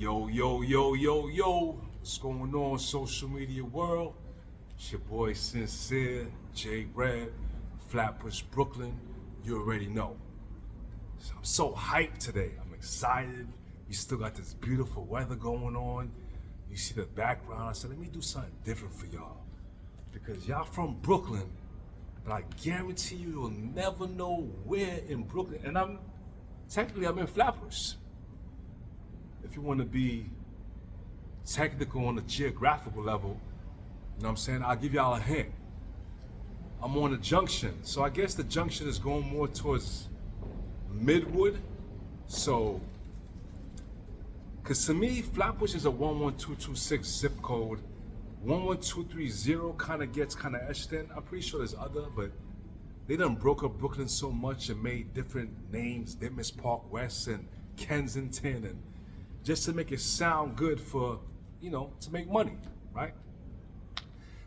Yo, yo, yo, yo, yo. What's going on, social media world? It's your boy Sincere, J Red, Flatbush, Brooklyn. You already know. So I'm so hyped today. I'm excited. We still got this beautiful weather going on. You see the background. I said, let me do something different for y'all. Because y'all from Brooklyn, but I guarantee you'll never know where in Brooklyn. And I'm in Flatbush. If you want to be technical on the geographical level, you know what I'm saying? I'll give y'all a hint. I'm on the junction. So I guess the junction is going more towards Midwood. So, because to me, Flatbush is a 11226 zip code. 11230 kind of gets kind of etched in. I'm pretty sure there's other, but they done broke up Brooklyn so much and made different names, Dennis Park West and Kensington, and just to make it sound good for, to make money, right?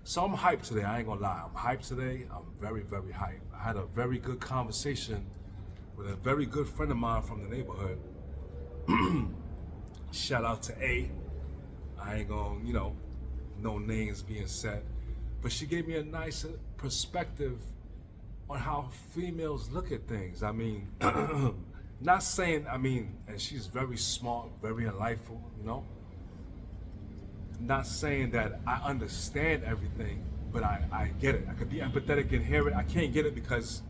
So I'm hyped today, I ain't gonna lie. I'm hyped today, I'm very, very hyped. I had a very good conversation with a very good friend of mine from the neighborhood. Shout out to A. I ain't gonna, no names being said. But she gave me a nice perspective on how females look at things. I mean, not saying, and she's very smart, very enlightful, Not saying that I understand everything, but I get it. I could be empathetic and hear it. I can't get it because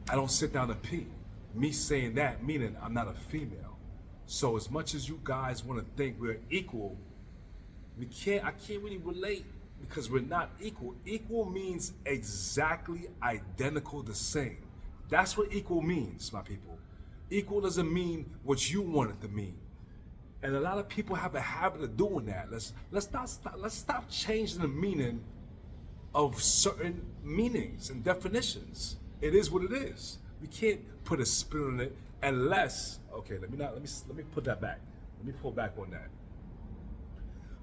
I don't sit down to pee. Me saying that, meaning I'm not a female. So as much as you guys want to think we're equal, I can't really relate because we're not equal. Equal means exactly identical, the same. That's what equal means, my people. Equal doesn't mean what you want it to mean. And a lot of people have a habit of doing that. Let's stop changing the meaning of certain meanings and definitions. It is what it is. We can't put a spin on it unless, okay, let me put that back. Let me pull back on that.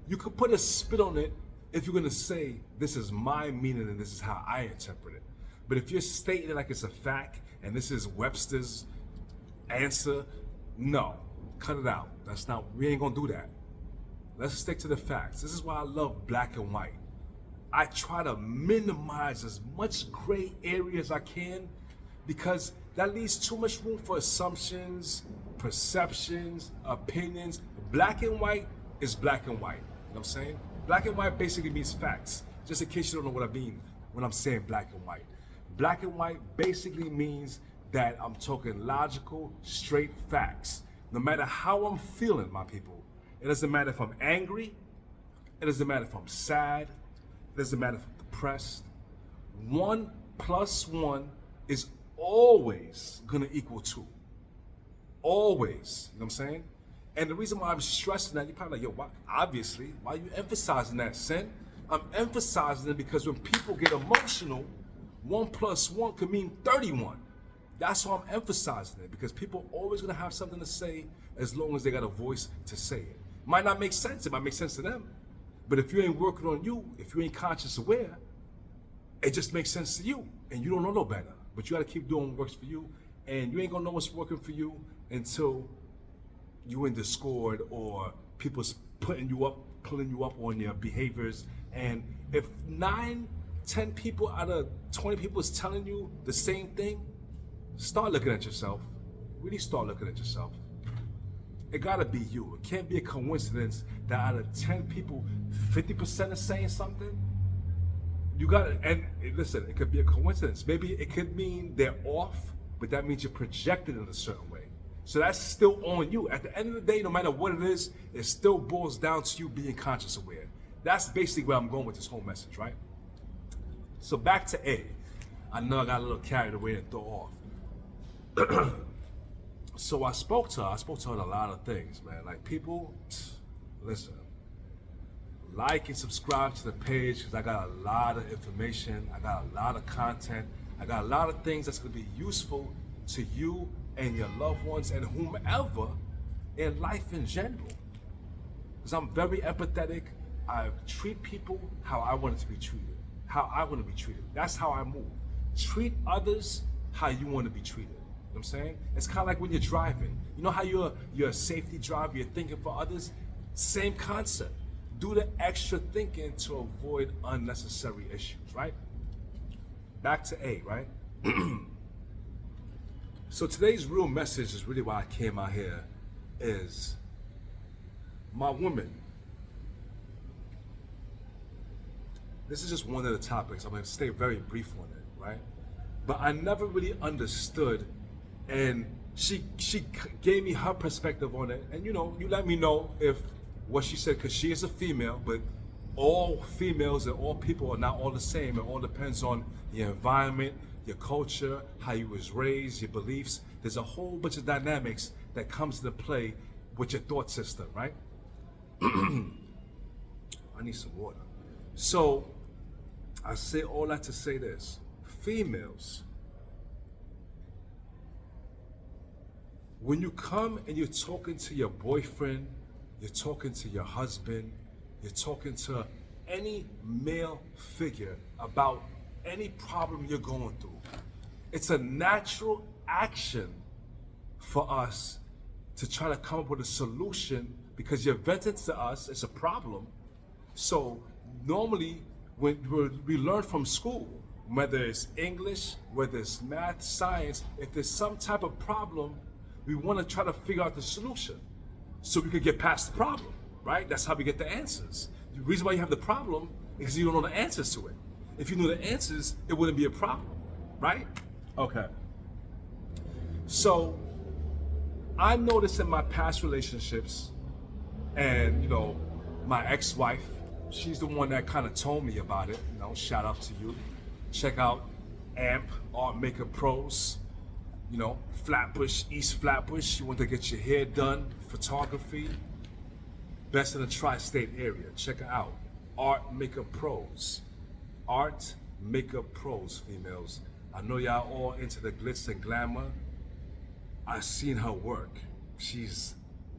You could put a spin on it if you're gonna say, this is my meaning and this is how I interpret it. But if you're stating it like it's a fact and this is Webster's answer, no, cut it out. We ain't gonna do that. Let's stick to the facts. This is why I love black and white. I try to minimize as much gray area as I can because that leaves too much room for assumptions, perceptions, opinions. Black and white is black and white. You know what I'm saying? Black and white basically means facts. Just in case you don't know what I mean when I'm saying black and white. Black and white basically means that I'm talking logical, straight facts. No matter how I'm feeling, my people. It doesn't matter if I'm angry. It doesn't matter if I'm sad. It doesn't matter if I'm depressed. 1 + 1 is always gonna equal 2. Always. You know what I'm saying? And the reason why I'm stressing that, you're probably like, why are you emphasizing that, Sin? I'm emphasizing it because when people get emotional, 1 + 1 could mean 31. That's why I'm emphasizing it, because people are always gonna have something to say as long as they got a voice to say it. Might not make sense, it might make sense to them. But if you ain't working on you, if you ain't conscious aware, it just makes sense to you, and you don't know no better. But you gotta keep doing what works for you, and you ain't gonna know what's working for you until you in Discord or people's pulling you up on your behaviors. And if 9, 10 people out of 20 people is telling you the same thing, start looking at yourself. Really start looking at yourself. It gotta be you. It can't be a coincidence that out of 10 people, 50% is saying something. You gotta, and listen, it could be a coincidence. Maybe it could mean they're off, but that means you're projected in a certain way. So that's still on you. At the end of the day, no matter what it is, it still boils down to you being conscious aware. That's basically where I'm going with this whole message, right? So back to A. I know I got a little carried away and throw off. So I spoke to her on a lot of things, man. Like, people, listen, like and subscribe to the page because I got a lot of information, I got a lot of content, I got a lot of things that's gonna be useful to you and your loved ones and whomever in life in general. Because I'm very empathetic. I treat people how I want it to be treated, how I want to be treated. That's how I move. Treat others how you want to be treated. what I'm saying? It's kind of like when you're driving. You know how you're a safety driver, you're thinking for others? Same concept. Do the extra thinking to avoid unnecessary issues, right? Back to A, right? So today's real message is really why I came out here is my woman. This is just one of the topics. I'm going to stay very brief on it, right? But I never really understood, and she gave me her perspective on it. And you know, you let me know if what she said, because she is a female, but all females and all people are not all the same. It all depends on your environment, your culture, how you was raised, your beliefs. There's a whole bunch of dynamics that comes to play with your thought system, right? I need some water. So I say all that to say this. Females, when you come and you're talking to your boyfriend, you're talking to your husband, you're talking to any male figure about any problem you're going through, it's a natural action for us to try to come up with a solution because you're venting to us, it's a problem. So normally when we learn from school, whether it's English, whether it's math, science, if there's some type of problem, we want to try to figure out the solution so we could get past the problem, right? That's how we get the answers. The reason why you have the problem is because you don't know the answers to it. If you knew the answers, it wouldn't be a problem, right? Okay. So I noticed in my past relationships, and you know, my ex-wife, she's the one that kind of told me about it. You know, shout out to you. Check out AMP, Art Makeup Pros. You know, Flatbush, East Flatbush. You want to get your hair done, photography. Best in the tri-state area. Check her out. Art Makeup Pros. Art Makeup Pros, females. I know y'all all into the glitz and glamour. I've seen her work. She's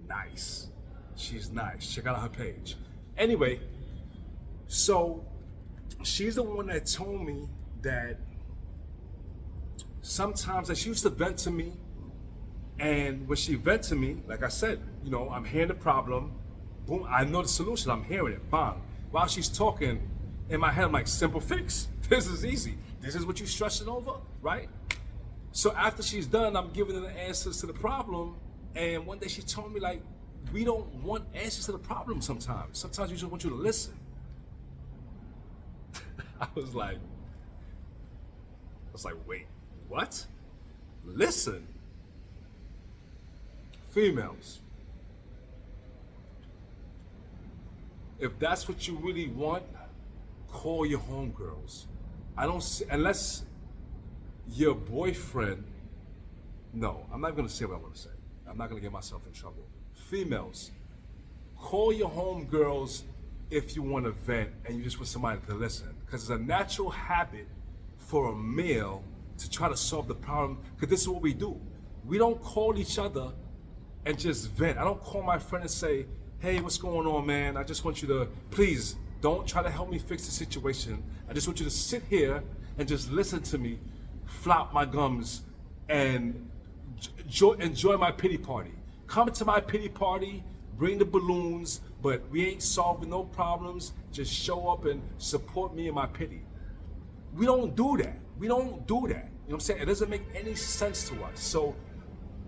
nice. She's nice. Check out her page. Anyway, so she's the one that told me that sometimes that she used to vent to me, and when she vent to me, like I said, you know, I'm hearing the problem, boom, I know the solution, I'm hearing it, bang. While she's talking, in my head, I'm like, simple fix. This is easy. This is what you're stressing over, right? So after she's done, I'm giving her the answers to the problem, and one day she told me, like, we don't want answers to the problem sometimes. Sometimes we just want you to listen. I was like, wait, what? Listen. Females, if that's what you really want, call your homegirls. I don't see, unless your boyfriend, no, I'm not gonna say what I want to say. I'm not gonna get myself in trouble. Females, call your homegirls if you want to vent and you just want somebody to listen. Because it's a natural habit for a male to try to solve the problem, because this is what we do. We don't call each other and just vent. I don't call my friend and say, hey, what's going on, man? I just want you to, please, don't try to help me fix the situation. I just want you to sit here and just listen to me, flop my gums, and enjoy my pity party. Come to my pity party, bring the balloons, but we ain't solving no problems. Just show up and support me in my pity. We don't do that. We don't do that. You know what I'm saying? It doesn't make any sense to us. So,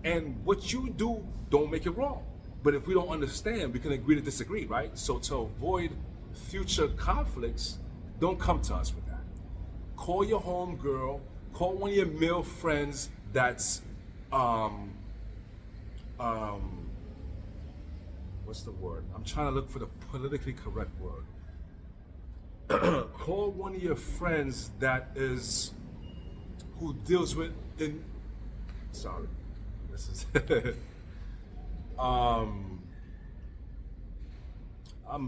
and what you do, don't make it wrong. But if we don't understand, we can agree to disagree, right? So to avoid future conflicts, don't come to us with that. Call your home girl, call one of your male friends that's, what's the word? I'm trying to look for the politically correct word. Call one of your friends that is, who deals with, sorry, this is, I'm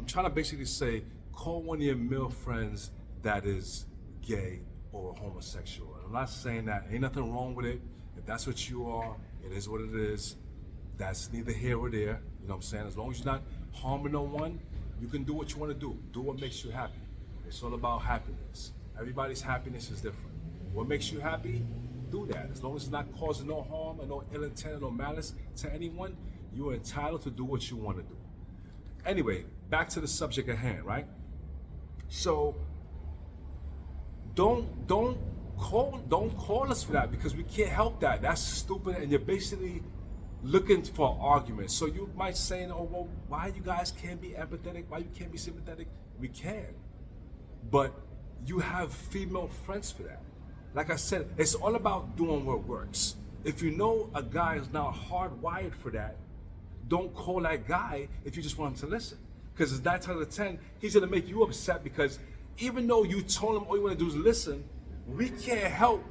trying to basically say, call one of your male friends that is gay or homosexual. I'm not saying that, ain't nothing wrong with it. If that's what you are, it is what it is. That's neither here or there. You know what I'm saying? As long as you're not harming no one, you can do what you want to do. Do what makes you happy. It's all about happiness. Everybody's happiness is different. What makes you happy? do that. As long as it's not causing no harm and no ill intent or no malice to anyone, you are entitled to do what you want to do. Anyway, back to the subject at hand, right? So don't call us for that, because we can't help that. That's stupid, and you're basically looking for arguments. So you might say, oh, well, why you guys can't be empathetic? Why you can't be sympathetic? We can. But you have female friends for that. Like I said, it's all about doing what works. If you know a guy is not hardwired for that, don't call that guy if you just want him to listen. Because it's 9 times out of 10, he's gonna make you upset, because even though you told him all you wanna do is listen, we can't help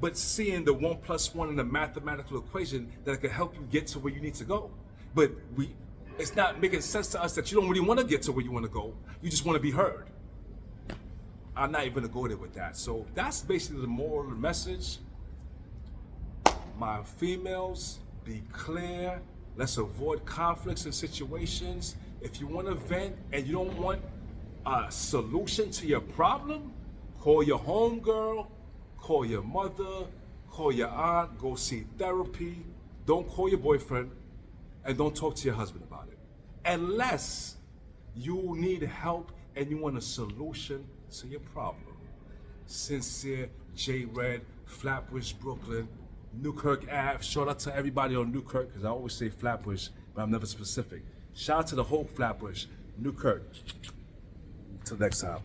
but seeing the 1 + 1 in the mathematical equation that can help you get to where you need to go. But it's not making sense to us that you don't really wanna get to where you wanna go. You just wanna be heard. I'm not even gonna go there with that. So that's basically the moral of the message. My females, be clear. Let's avoid conflicts and situations. If you want to vent and you don't want a solution to your problem, call your homegirl, call your mother, call your aunt, go see therapy. Don't call your boyfriend, and don't talk to your husband about it. Unless you need help and you want a solution to your problem. Sincere, J Red, Flatbush, Brooklyn, Newkirk Ave. Shout out to everybody on Newkirk, because I always say Flatbush, but I'm never specific. Shout out to the whole Flatbush, Newkirk. Till next time.